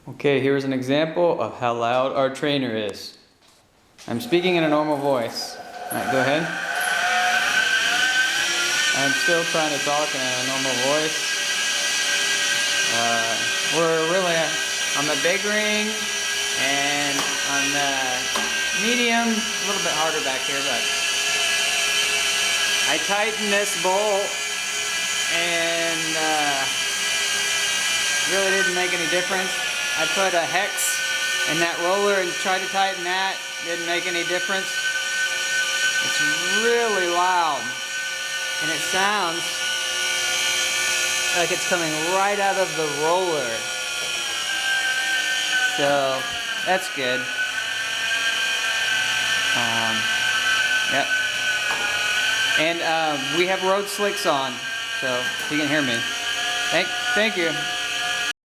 Okay, here's an example of how loud our trainer is. I'm speaking in a normal voice. Alright, go ahead. I'm still trying to talk in a normal voice. We're really on the big ring and on the medium, a little bit harder back here, but I tightened this bolt and really didn't make any difference. I put a hex in that roller and tried to tighten that. Didn't make any difference. It's really loud. And it sounds like it's coming right out of the roller. So, that's good. Yep. And we have road slicks on, so you can hear me. Thank you.